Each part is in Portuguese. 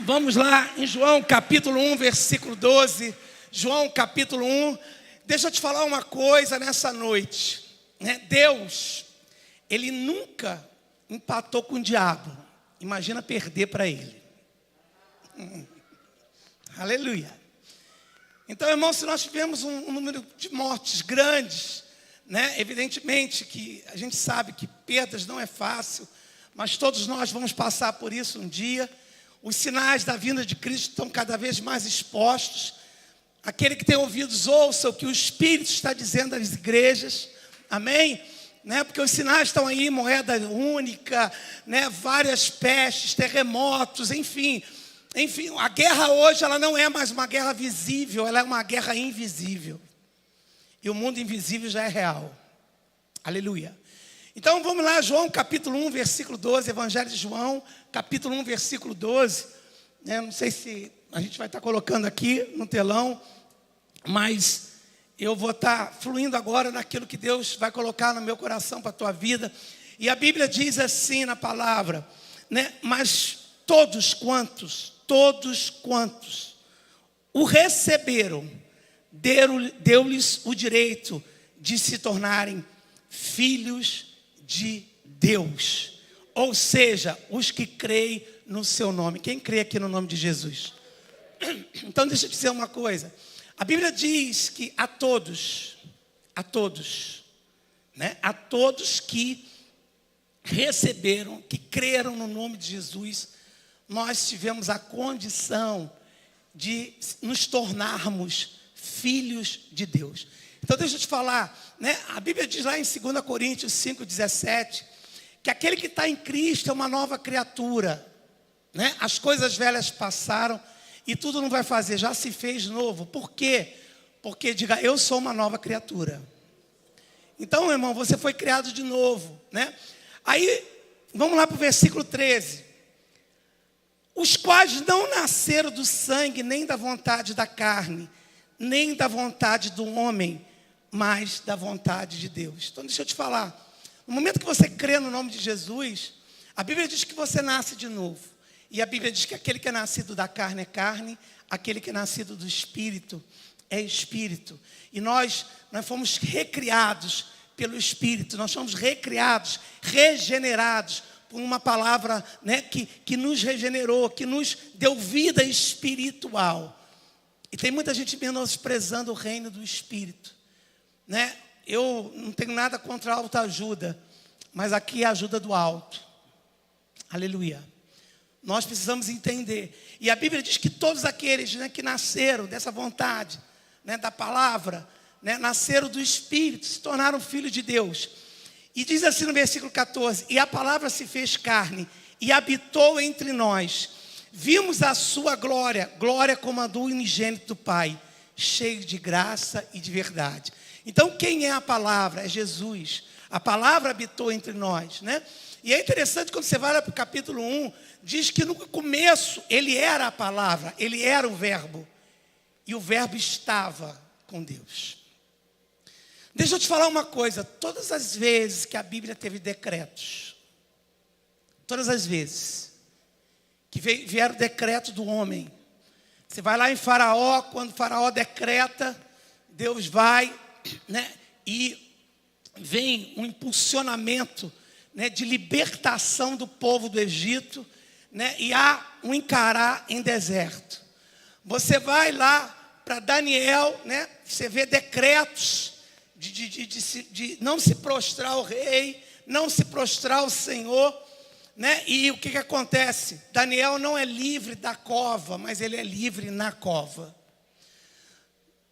Vamos lá em João capítulo 1, versículo 12. João capítulo 1. Deixa eu te falar uma coisa nessa noite. Deus, Ele nunca empatou com o diabo. Imagina perder para Ele. Aleluia. Então, irmão, se nós tivemos um número de mortes grandes, evidentemente que a gente sabe que perdas não é fácil, mas todos nós vamos passar por isso um dia. Os sinais da vinda de Cristo estão cada vez mais expostos. Aquele que tem ouvidos, ouça o que o Espírito está dizendo às igrejas. Amém? Porque os sinais estão aí, moeda única, várias pestes, terremotos, enfim, a guerra hoje ela não é mais uma guerra visível, ela é uma guerra invisível. E o mundo invisível já é real. Aleluia. Então vamos lá, João capítulo 1, versículo 12, Evangelho de João, capítulo 1, versículo 12. Não sei se a gente vai estar colocando aqui no telão, mas eu vou estar fluindo agora naquilo que Deus vai colocar no meu coração para a tua vida. E a Bíblia diz assim na palavra, mas todos quantos o receberam, deu-lhes o direito de se tornarem filhos de Deus, ou seja, os que creem no seu nome. Quem crê aqui no nome de Jesus? Então deixa eu dizer uma coisa. A Bíblia diz que a todos que receberam, que creram no nome de Jesus, nós tivemos a condição de nos tornarmos filhos de Deus. Então deixa eu te falar, a Bíblia diz lá em 2 Coríntios 5,17, que aquele que está em Cristo é uma nova criatura. As coisas velhas passaram e tudo não vai fazer, já se fez novo. Por quê? Porque diga, eu sou uma nova criatura. Então, irmão, você foi criado de novo. Aí, vamos lá para o versículo 13. Os quais não nasceram do sangue, nem da vontade da carne, nem da vontade do homem, mas da vontade de Deus. Então deixa eu te falar, no momento que você crê no nome de Jesus, a Bíblia diz que você nasce de novo. E a Bíblia diz que aquele que é nascido da carne é carne, aquele que é nascido do Espírito é Espírito. E nós fomos recriados pelo Espírito, nós somos recriados, regenerados por uma palavra que nos regenerou, que nos deu vida espiritual. E tem muita gente menosprezando o reino do Espírito. Eu não tenho nada contra a autoajuda, mas aqui é a ajuda do alto. Aleluia. Nós precisamos entender. E a Bíblia diz que todos aqueles que nasceram dessa vontade, da palavra, nasceram do Espírito, se tornaram filhos de Deus. E diz assim no versículo 14, e a palavra se fez carne e habitou entre nós. Vimos a sua glória, glória como a do unigênito do Pai, cheio de graça e de verdade. Então quem é a palavra? É Jesus. A palavra habitou entre nós, E é interessante quando você vai lá para o capítulo 1, diz que no começo ele era a palavra, ele era o verbo. E o verbo estava com Deus. Deixa eu te falar uma coisa, todas as vezes que a Bíblia teve decretos, todas as vezes que vieram o decreto do homem, você vai lá em Faraó, quando Faraó decreta, Deus vai, e vem um impulsionamento, de libertação do povo do Egito, e há um encarar em deserto. Você vai lá para Daniel, você vê decretos de não se prostrar ao rei, não se prostrar ao Senhor, E o que acontece? Daniel não é livre da cova, mas ele é livre na cova.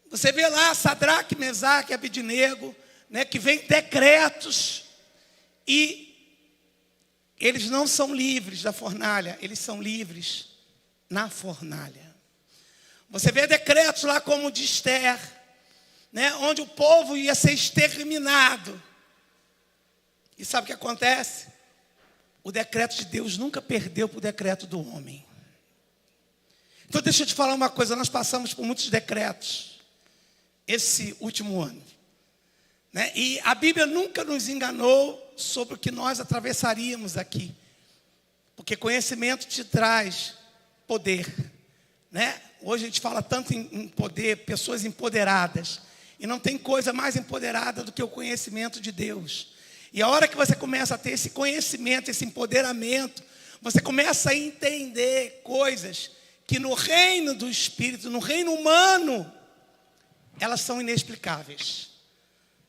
Você vê lá Sadraque, Mesaque e Abednego, que vem decretos e eles não são livres da fornalha, eles são livres na fornalha. Você vê decretos lá como o de Esther, onde o povo ia ser exterminado. E sabe o que acontece? O decreto de Deus nunca perdeu para o decreto do homem. Então deixa eu te falar uma coisa, nós passamos por muitos decretos esse último ano. E a Bíblia nunca nos enganou sobre o que nós atravessaríamos aqui. Porque conhecimento te traz poder, né? Hoje a gente fala tanto em poder, pessoas empoderadas. E não tem coisa mais empoderada do que o conhecimento de Deus. E a hora que você começa a ter esse conhecimento, esse empoderamento, você começa a entender coisas que no reino do Espírito, no reino humano, elas são inexplicáveis.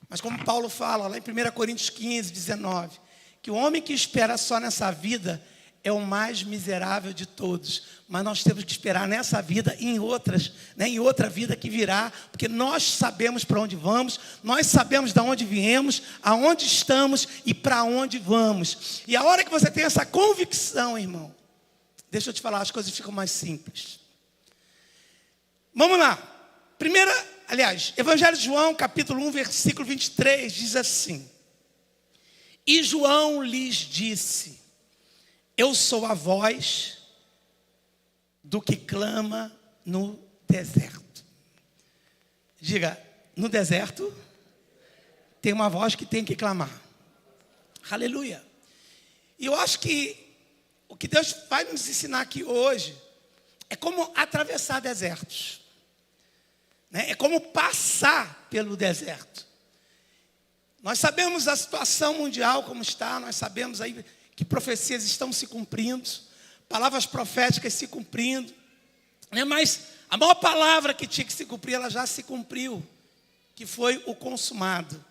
Mas como Paulo fala lá em 1 Coríntios 15, 19, que o homem que espera só nessa vida é o mais miserável de todos. Mas nós temos que esperar nessa vida e em outras, né, em outra vida que virá, porque nós sabemos para onde vamos, nós sabemos de onde viemos, aonde estamos e para onde vamos. E a hora que você tem essa convicção, irmão, deixa eu te falar, as coisas ficam mais simples. Vamos lá. Evangelho de João, capítulo 1, versículo 23, diz assim: E João lhes disse: Eu sou a voz do que clama no deserto. Diga, no deserto tem uma voz que tem que clamar. Aleluia. E eu acho que o que Deus vai nos ensinar aqui hoje é como atravessar desertos, né? É como passar pelo deserto. Nós sabemos a situação mundial como está, nós sabemos aí que profecias estão se cumprindo, palavras proféticas se cumprindo, né? Mas a maior palavra que tinha que se cumprir, ela já se cumpriu, que foi o consumado.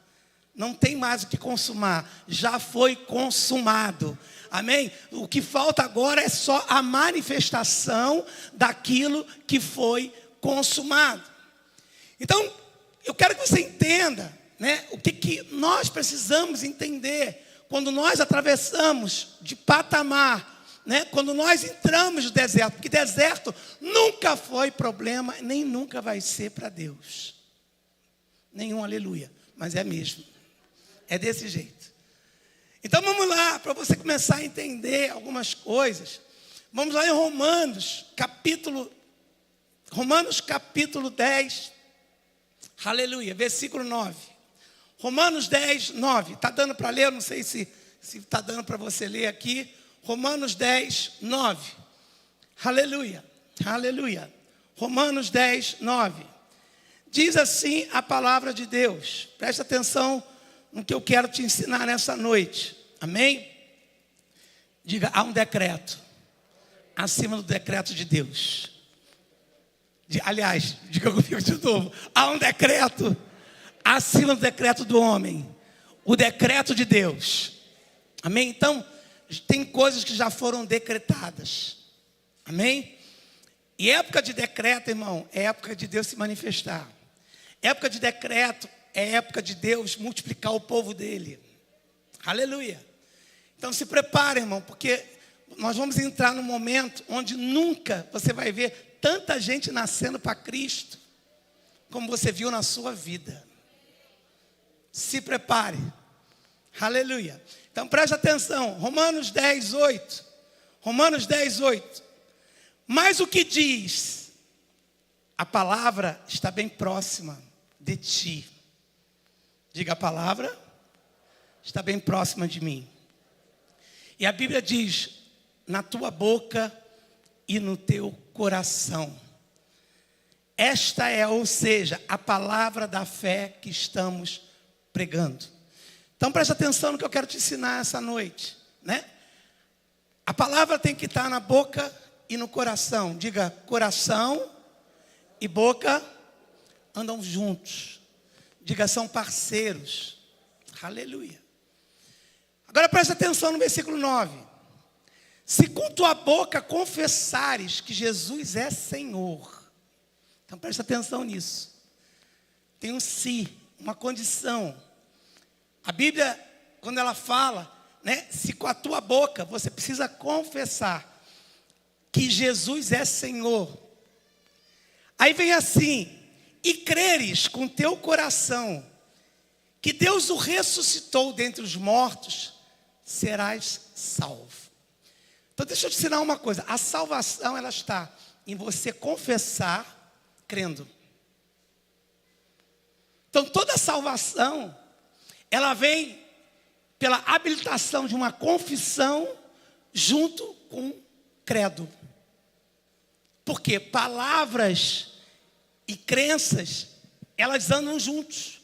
Não tem mais o que consumar, já foi consumado. Amém? O que falta agora é só a manifestação daquilo que foi consumado. Então, eu quero que você entenda, né, o que nós precisamos entender quando nós atravessamos de patamar, né, quando nós entramos no deserto. Porque deserto nunca foi problema, nem nunca vai ser para Deus. Nenhum aleluia, mas é mesmo. É desse jeito. Então vamos lá, para você começar a entender algumas coisas. Vamos lá em Romanos capítulo 10. Aleluia, versículo 9. Romanos 10, 9. Está dando para ler? Eu não sei se está dando para você ler aqui. Romanos 10, 9. Aleluia, aleluia. Romanos 10, 9. Diz assim a palavra de Deus. Presta atenção no que eu quero te ensinar nessa noite. Amém? Diga, há um decreto acima do decreto de Deus. Aliás, diga comigo de novo. Há um decreto acima do decreto do homem. O decreto de Deus. Amém? Então, tem coisas que já foram decretadas. Amém? E época de decreto, irmão, é época de Deus se manifestar. Época de decreto é época de Deus multiplicar o povo dele. Aleluia. Então se prepare, irmão, porque nós vamos entrar num momento onde nunca você vai ver tanta gente nascendo para Cristo como você viu na sua vida. Se prepare. Aleluia. Então preste atenção. Romanos 10, 8. Romanos 10, 8. Mas o que diz? A palavra está bem próxima de ti. Diga, a palavra está bem próxima de mim. E a Bíblia diz, na tua boca e no teu coração. Esta é, ou seja, a palavra da fé que estamos pregando. Então presta atenção no que eu quero te ensinar essa noite, né? A palavra tem que estar na boca e no coração. Diga, coração e boca andam juntos. Diga, são parceiros. Aleluia. Agora presta atenção no versículo 9. Se com tua boca confessares que Jesus é Senhor. Então presta atenção nisso. Tem um se, uma condição. A Bíblia, quando ela fala, né, se com a tua boca você precisa confessar que Jesus é Senhor. Aí vem assim, e creres com teu coração que Deus o ressuscitou dentre os mortos, serás salvo. Então deixa eu te ensinar uma coisa. A salvação, ela está em você confessar, crendo. Então toda salvação, ela vem pela habilitação de uma confissão junto com credo. Porque palavras e crenças, elas andam juntos.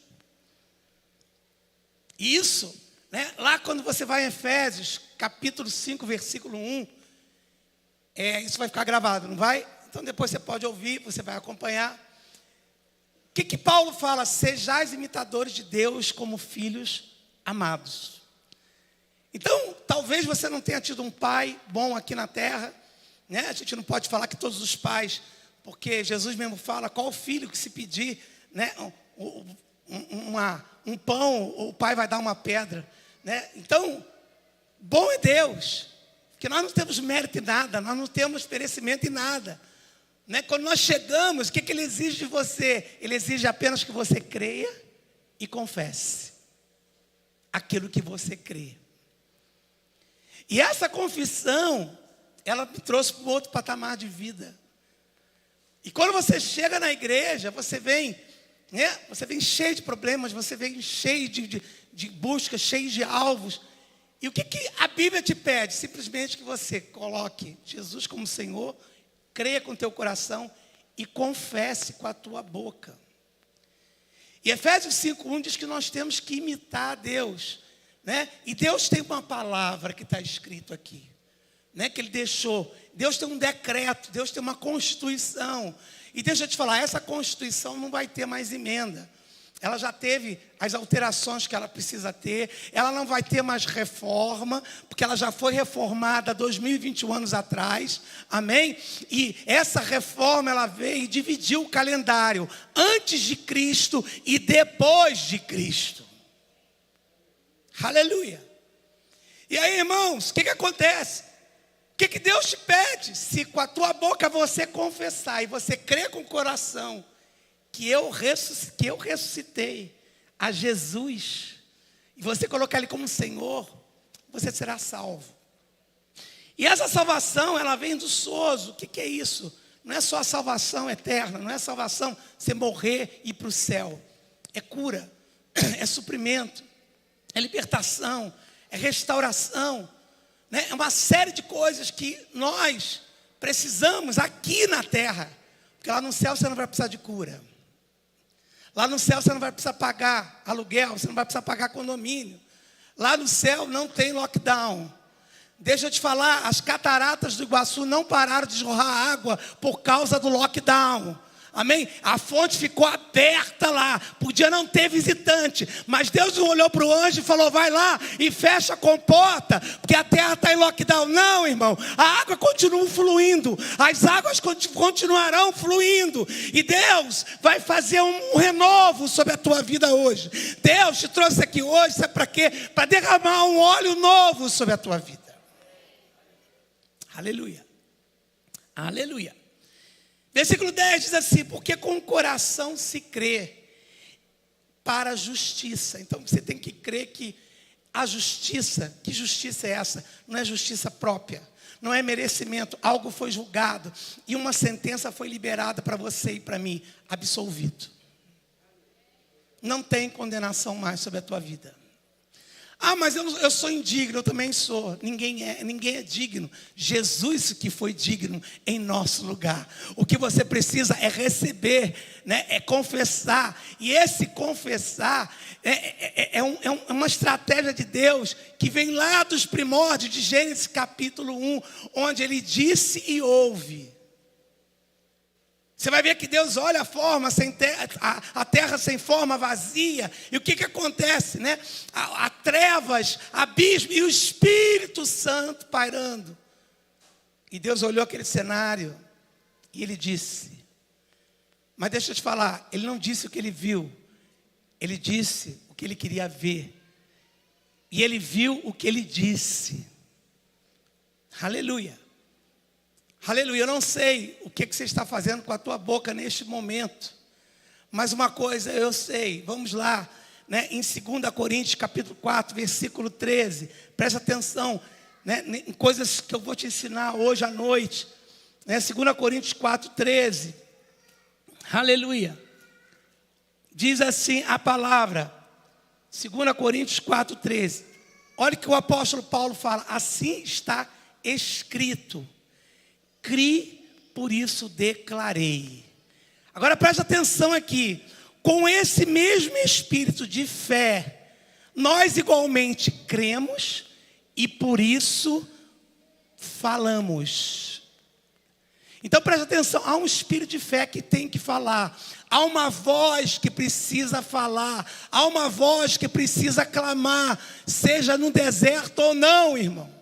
E isso, né, lá quando você vai em Efésios, capítulo 5, versículo 1, isso vai ficar gravado, não vai? Então depois você pode ouvir, você vai acompanhar. O que Paulo fala? Sejais imitadores de Deus como filhos amados. Então, talvez você não tenha tido um pai bom aqui na terra, né? A gente não pode falar que todos os pais, porque Jesus mesmo fala, qual filho que se pedir, né, um pão, o pai vai dar uma pedra, né? Então, bom é Deus, porque nós não temos mérito em nada, nós não temos merecimento em nada, né? Quando nós chegamos, o que Ele exige de você? Ele exige apenas que você creia e confesse aquilo que você crê. E essa confissão, ela me trouxe para um outro patamar de vida. E quando você chega na igreja, você vem, né? Você vem cheio de problemas, você vem cheio de buscas, cheio de alvos. E o que a Bíblia te pede? Simplesmente que você coloque Jesus como Senhor, creia com o teu coração e confesse com a tua boca. E Efésios 5:1 diz que nós temos que imitar a Deus, né? E Deus tem uma palavra que está escrito aqui, né, que Ele deixou. Deus tem um decreto, Deus tem uma constituição. E deixa eu te falar, essa constituição não vai ter mais emenda. Ela já teve as alterações que ela precisa ter. Ela não vai ter mais reforma, porque ela já foi reformada 2021 anos atrás. Amém? E essa reforma, ela veio e dividiu o calendário antes de Cristo e depois de Cristo. Aleluia. E aí, irmãos, o que acontece? O que Deus te pede? Se com a tua boca você confessar e você crer com o coração que eu ressuscitei a Jesus, e você colocar Ele como Senhor, você será salvo. E essa salvação, ela vem do sozo. O que é isso? Não é só a salvação eterna, não é a salvação você morrer e ir para o céu. É cura, é suprimento, é libertação, é restauração, né? É uma série de coisas que nós precisamos aqui na terra. Porque lá no céu você não vai precisar de cura. Lá no céu você não vai precisar pagar aluguel, você não vai precisar pagar condomínio. Lá no céu não tem lockdown. Deixa eu te falar, as cataratas do Iguaçu não pararam de jorrar água por causa do lockdown. Amém? A fonte ficou aberta lá. Podia não ter visitante, mas Deus não olhou para o anjo e falou, vai lá e fecha a comporta, porque a terra está em lockdown. Não, irmão, a água continua fluindo, as águas continuarão fluindo, e Deus vai fazer um renovo sobre a tua vida hoje. Deus te trouxe aqui hoje, sabe para quê? Para derramar um óleo novo sobre a tua vida. Aleluia. Aleluia. Versículo 10 diz assim, porque com o coração se crê para a justiça. Então você tem que crer que a justiça, que justiça é essa? Não é justiça própria, não é merecimento, algo foi julgado e uma sentença foi liberada para você e para mim, absolvido. Não tem condenação mais sobre a tua vida. Ah, mas eu sou indigno, eu também sou. Ninguém é digno. Jesus que foi digno em nosso lugar. O que você precisa é receber, né? É confessar. E esse confessar é uma estratégia de Deus que vem lá dos primórdios de Gênesis capítulo 1, onde Ele disse e ouve. Você vai ver que Deus olha a forma sem terra, a terra sem forma, vazia. E o que acontece, né? Há trevas, abismo e o Espírito Santo pairando. E Deus olhou aquele cenário e Ele disse. Mas deixa eu te falar, Ele não disse o que Ele viu. Ele disse o que Ele queria ver. E Ele viu o que Ele disse. Aleluia. Aleluia, eu não sei o que você está fazendo com a tua boca neste momento. Mas uma coisa eu sei, vamos lá, né? Em 2 Coríntios capítulo 4, versículo 13. Presta atenção, né? Em coisas que eu vou te ensinar hoje à noite. Né? 2 Coríntios 4, 13. Aleluia. Diz assim a palavra. 2 Coríntios 4, 13. Olha o que o apóstolo Paulo fala. Assim está escrito. Crie por isso declarei. Agora preste atenção aqui. Com esse mesmo espírito de fé, nós igualmente cremos e por isso falamos. Então preste atenção, há um espírito de fé que tem que falar. Há uma voz que precisa falar. Há uma voz que precisa clamar, seja no deserto ou não, irmão.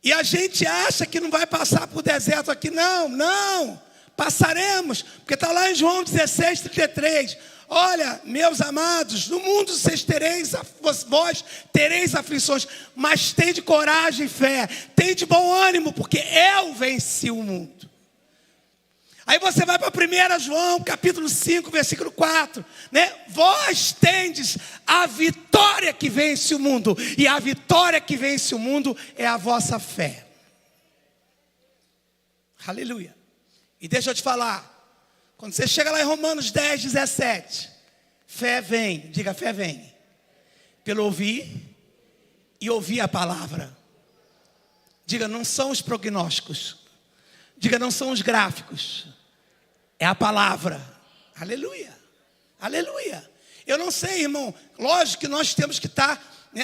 E a gente acha que não vai passar por deserto aqui. Não, passaremos. Porque está lá em João 16:33. Olha, meus amados, no mundo vós tereis aflições, mas tende coragem e fé, tende bom ânimo, porque eu venci o mundo. Aí você vai para 1 João, capítulo 5, versículo 4, né? Vós tendes a vitória que vence o mundo, e a vitória que vence o mundo é a vossa fé. Aleluia. E deixa eu te falar, quando você chega lá em Romanos 10:17, fé vem, diga fé vem, pelo ouvir e ouvir a palavra. Diga, não são os prognósticos, diga, não são os gráficos, é a palavra. Aleluia, aleluia. Eu não sei, irmão, lógico que nós temos que estar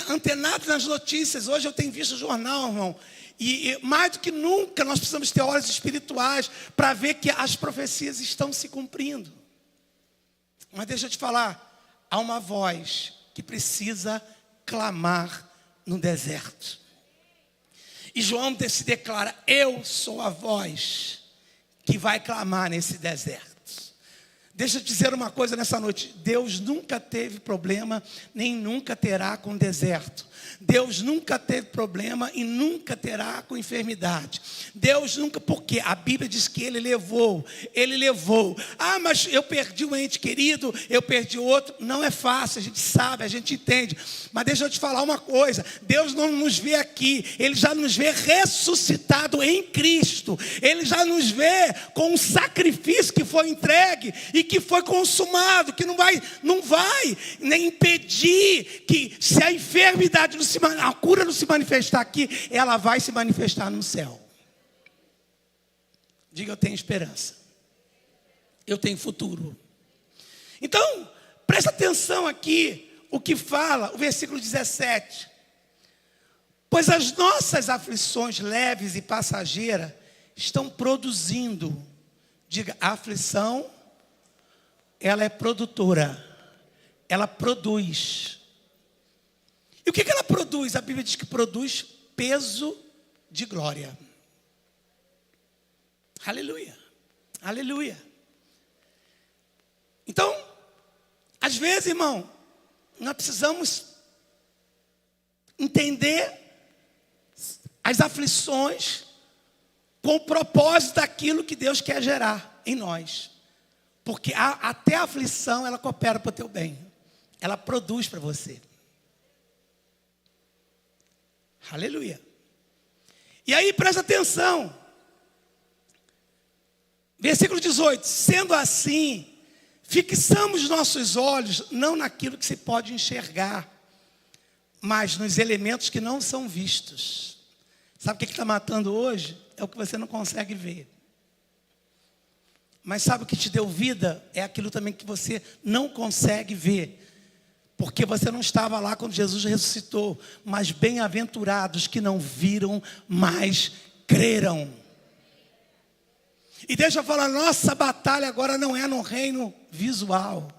antenados nas notícias. Hoje eu tenho visto o jornal, irmão, e mais do que nunca nós precisamos ter olhos espirituais para ver que as profecias estão se cumprindo. Mas deixa eu te falar, há uma voz que precisa clamar no deserto. E João se declara, eu sou a voz que vai clamar nesse deserto. Deixa eu te dizer uma coisa nessa noite. Deus nunca teve problema, nem nunca terá com o deserto. Deus nunca teve problema e nunca terá com enfermidade. Deus nunca, porque a Bíblia diz que Ele levou. Ah, mas eu perdi um ente querido, eu perdi outro. Não é fácil, a gente sabe, a gente entende. Mas deixa eu te falar uma coisa. Deus não nos vê aqui, Ele já nos vê ressuscitado em Cristo. Ele já nos vê com um sacrifício que foi entregue e que foi consumado, que não vai nem impedir que, se a enfermidade a cura não se manifestar aqui, ela vai se manifestar no céu. Diga, eu tenho esperança, eu tenho futuro. Então, presta atenção aqui, o que fala o versículo 17. Pois as nossas aflições leves e passageiras estão produzindo. Diga, a aflição, ela é produtora, ela produz. E o que ela produz? A Bíblia diz que produz peso de glória. Aleluia, aleluia. Então, às vezes, irmão, nós precisamos entender as aflições com o propósito daquilo que Deus quer gerar em nós. Porque até a aflição, ela coopera para o teu bem. Ela produz para você. Aleluia. E aí, presta atenção. Versículo 18. Sendo assim, fixamos nossos olhos não naquilo que se pode enxergar, mas nos elementos que não são vistos. Sabe o que está matando hoje? É o que você não consegue ver. Mas sabe o que te deu vida? É aquilo também que você não consegue ver. Porque você não estava lá quando Jesus ressuscitou. Mas bem-aventurados que não viram, mas creram. E deixa eu falar, nossa batalha agora não é no reino visual.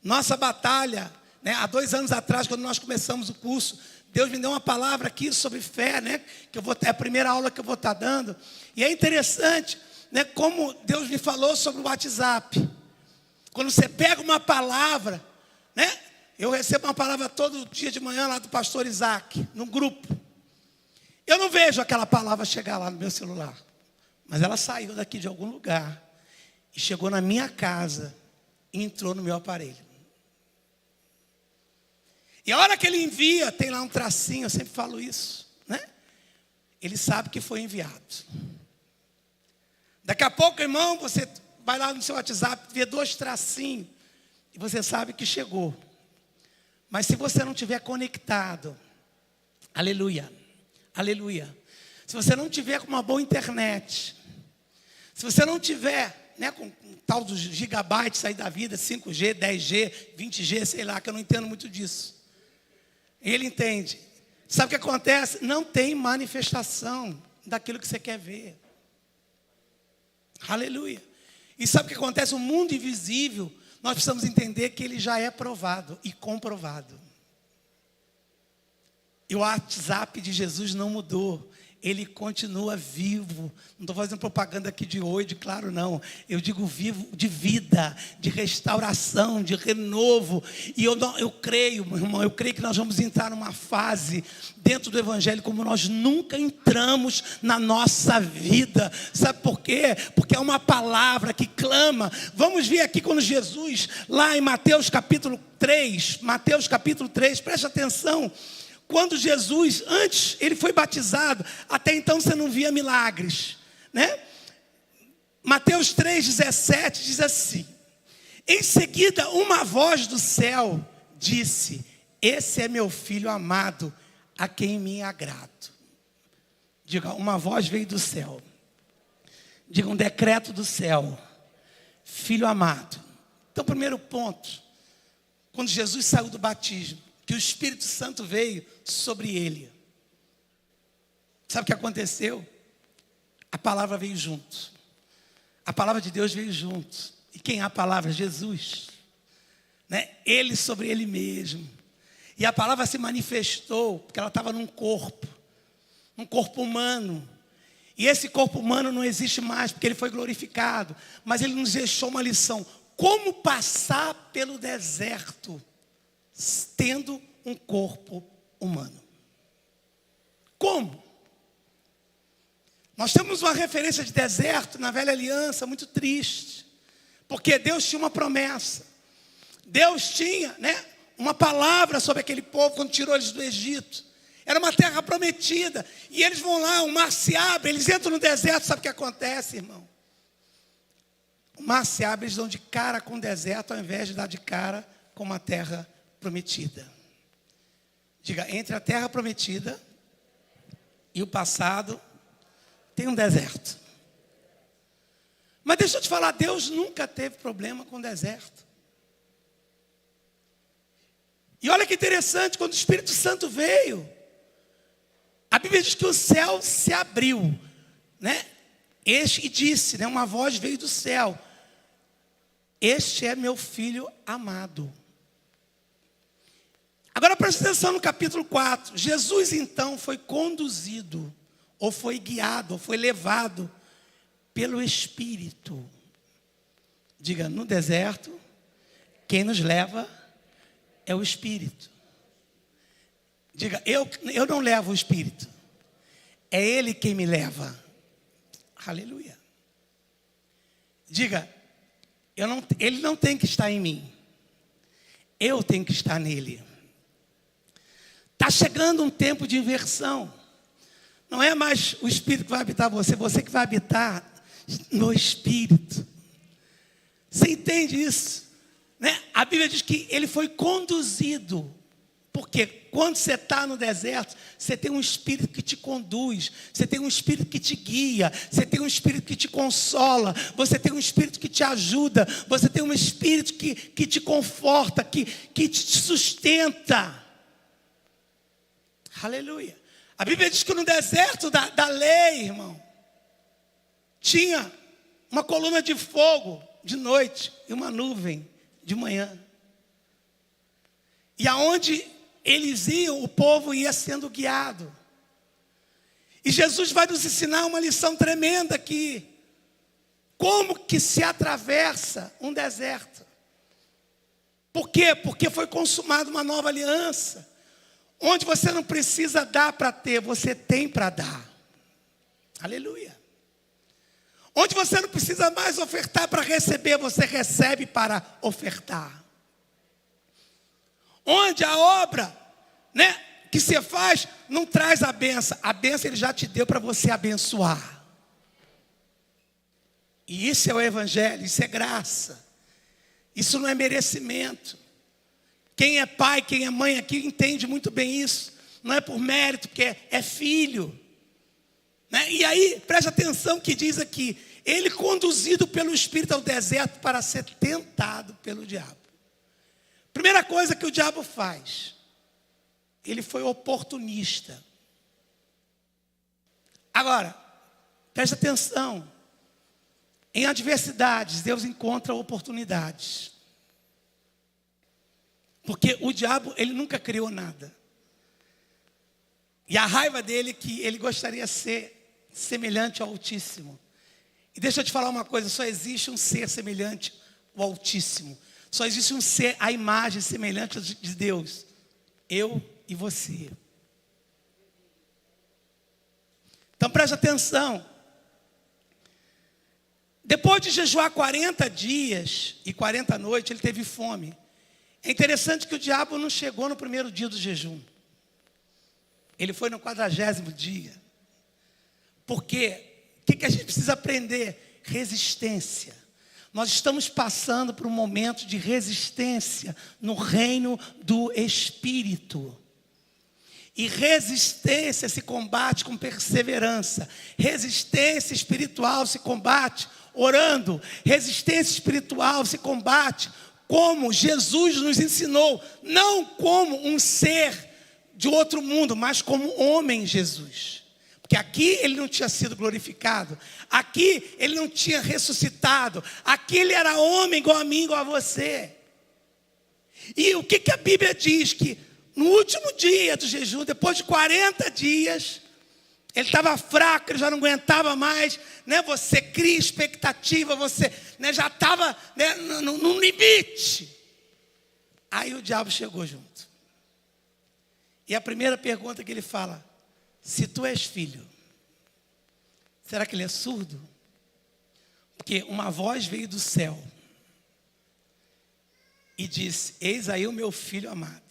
Nossa batalha, né, há 2 anos atrás, quando nós começamos o curso, Deus me deu uma palavra aqui sobre fé, né, que é a primeira aula que eu vou estar dando. E é interessante, né, como Deus me falou sobre o WhatsApp. Quando você pega uma palavra, né, eu recebo uma palavra todo dia de manhã lá do pastor Isaac, no grupo. Eu não vejo aquela palavra chegar lá no meu celular, mas ela saiu daqui de algum lugar e chegou na minha casa e entrou no meu aparelho. E a hora que ele envia, tem lá um tracinho, eu sempre falo isso, né? Ele sabe que foi enviado. Daqui a pouco, irmão, você vai lá no seu WhatsApp, vê 2 tracinhos, e você sabe que chegou. Mas se você não estiver conectado, aleluia, aleluia. se você não tiver com uma boa internet, se você não tiver, né, com tal dos gigabytes aí da vida, 5G, 10G, 20G, sei lá, que eu não entendo muito disso. Ele entende. Sabe o que acontece? Não tem manifestação daquilo que você quer ver. Aleluia. E sabe o que acontece? O mundo invisível, nós precisamos entender que ele já é provado e comprovado. E o WhatsApp de Jesus não mudou. Ele continua vivo. Não estou fazendo propaganda aqui de hoje, claro não. Eu digo vivo de vida, de restauração, de renovo. E eu creio, meu irmão, eu creio que nós vamos entrar numa fase dentro do Evangelho como nós nunca entramos na nossa vida. Sabe por quê? Porque é uma palavra que clama. Vamos ver aqui quando Jesus, lá em Mateus capítulo 3, preste atenção. Quando Jesus, antes ele foi batizado, até então você não via milagres, né? Mateus 3,17 diz assim: em seguida uma voz do céu disse: esse é meu filho amado, a quem me agrado. Diga, uma voz veio do céu. Diga, um decreto do céu. Filho amado. Então, primeiro ponto, quando Jesus saiu do batismo, que o Espírito Santo veio sobre ele. Sabe o que aconteceu? A palavra veio junto. A palavra de Deus veio junto. E quem é a palavra? Jesus. Né? Ele sobre ele mesmo. E a palavra se manifestou, porque ela estava num corpo humano. E esse corpo humano não existe mais, porque ele foi glorificado. Mas ele nos deixou uma lição. Como passar pelo deserto tendo um corpo humano? Como? Nós temos uma referência de deserto na velha aliança muito triste, porque Deus tinha uma promessa. Deus tinha, né, uma palavra sobre aquele povo quando tirou eles do Egito. Era uma terra prometida. E eles vão lá, o mar se abre, eles entram no deserto. Sabe o que acontece, irmão? O mar se abre, eles dão de cara com o deserto ao invés de dar de cara com uma terra prometida. Diga, entre a terra prometida e o passado tem um deserto. Mas deixa eu te falar, Deus nunca teve problema com o deserto. E olha que interessante, quando o Espírito Santo veio, a Bíblia diz que o céu se abriu, né? E disse, né, uma voz veio do céu: este é meu filho amado. Agora presta atenção no capítulo 4. Jesus então foi conduzido, ou foi guiado, ou foi levado pelo Espírito. Diga, no deserto, quem nos leva é o Espírito. Diga, eu não levo o Espírito. É Ele quem me leva. Aleluia. Diga, Ele não tem que estar em mim. Eu tenho que estar nele. Está chegando um tempo de inversão. Não é mais o Espírito que vai habitar você, você que vai habitar no Espírito. Você entende isso? Né? A Bíblia diz que ele foi conduzido. Porque quando você está no deserto, você tem um Espírito que te conduz, você tem um Espírito que te guia, você tem um Espírito que te consola, você tem um Espírito que te ajuda, você tem um Espírito que te conforta, que te sustenta. Aleluia. A Bíblia diz que no deserto da lei, irmão, tinha uma coluna de fogo de noite e uma nuvem de manhã. E aonde eles iam, o povo ia sendo guiado. E Jesus vai nos ensinar uma lição tremenda aqui. Como que se atravessa um deserto? Por quê? Porque foi consumada uma nova aliança. Onde você não precisa dar para ter, você tem para dar. Aleluia. Onde você não precisa mais ofertar para receber, você recebe para ofertar. Onde a obra, né, que você faz não traz a bênção ele já te deu para você abençoar. E isso é o Evangelho, isso é graça. Isso não é merecimento. Quem é pai, quem é mãe aqui entende muito bem isso. Não é por mérito, porque é filho. né? E aí, preste atenção que diz aqui, ele conduzido pelo Espírito ao deserto para ser tentado pelo diabo. Primeira coisa que o diabo faz, ele foi oportunista. Agora, preste atenção, em adversidades, Deus encontra oportunidades. Porque o diabo, ele nunca criou nada. E a raiva dele é que ele gostaria de ser semelhante ao Altíssimo. E deixa eu te falar uma coisa, só existe um ser semelhante ao Altíssimo. Só existe um ser, a imagem semelhante de Deus. Eu e você. Então preste atenção. Depois de jejuar 40 dias e 40 noites, ele teve fome. É interessante que o diabo não chegou no primeiro dia do jejum. Ele foi no 40º dia. Por quê? O que a gente precisa aprender? Resistência. Nós estamos passando por um momento de resistência no reino do Espírito. E resistência se combate com perseverança. Resistência espiritual se combate orando. Resistência espiritual se combate como Jesus nos ensinou. Não como um ser de outro mundo, mas como homem Jesus. Porque aqui ele não tinha sido glorificado. Aqui ele não tinha ressuscitado. Aqui ele era homem igual a mim, igual a você. E o que a Bíblia diz? Que no último dia do jejum, depois de 40 dias, ele estava fraco, ele já não aguentava mais, né? Você cria expectativa, você, né, já estava, né, no limite. Aí o diabo chegou junto. E a primeira pergunta que ele fala, se tu és filho, será que ele é surdo? Porque uma voz veio do céu e disse, eis aí o meu filho amado.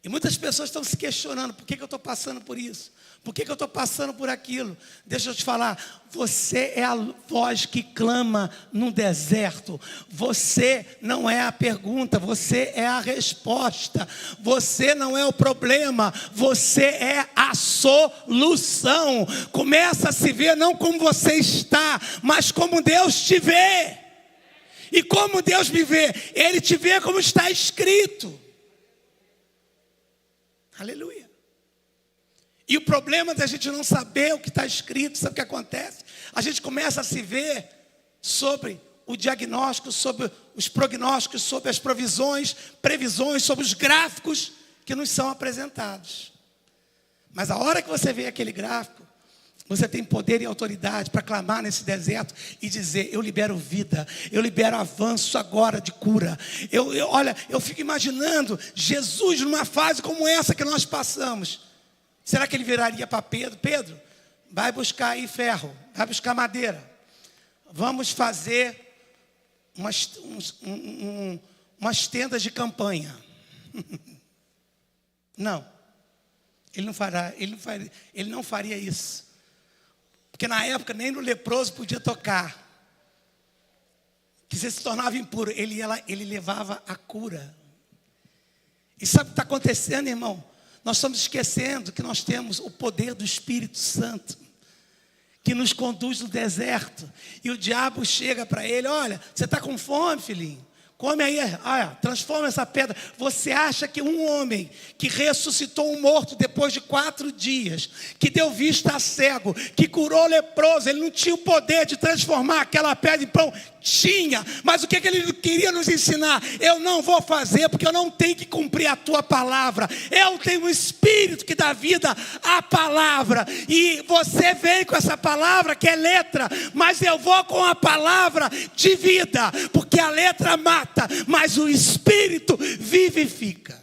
E muitas pessoas estão se questionando, por que eu estou passando por isso? Por que eu estou passando por aquilo? Deixa eu te falar, você é a voz que clama no deserto. Você não é a pergunta, você é a resposta. Você não é o problema, você é a solução. Começa a se ver não como você está, mas como Deus te vê. E como Deus me vê? Ele te vê como está escrito. Aleluia. E o problema da gente não saber o que está escrito, sabe o que acontece? A gente começa a se ver sobre o diagnóstico, sobre os prognósticos, sobre as previsões, sobre os gráficos que nos são apresentados. Mas a hora que você vê aquele gráfico, você tem poder e autoridade para clamar nesse deserto e dizer, eu libero vida, eu libero avanço agora de cura. Olha, eu fico imaginando Jesus numa fase como essa que nós passamos. Será que ele viraria para Pedro? Pedro, vai buscar aí ferro, vai buscar madeira. Vamos fazer umas tendas de campanha. Não, ele não faria isso. Porque na época nem no leproso podia tocar. Que você se tornava impuro. Ele levava a cura. E sabe o que está acontecendo, irmão? Nós estamos esquecendo que nós temos o poder do Espírito Santo. Que nos conduz no deserto. E o diabo chega para ele, olha, você está com fome, filhinho? Come aí, olha, transforma essa pedra. Você acha que um homem que ressuscitou um morto depois de 4 dias, que deu vista a cego, que curou leproso, ele não tinha o poder de transformar aquela pedra em pão? Tinha, mas o que ele queria nos ensinar? Eu não vou fazer porque eu não tenho que cumprir a tua palavra. Eu tenho um Espírito que dá vida à palavra. E você vem com essa palavra que é letra, mas eu vou com a palavra de vida, porque a letra mata, mas o Espírito vivifica.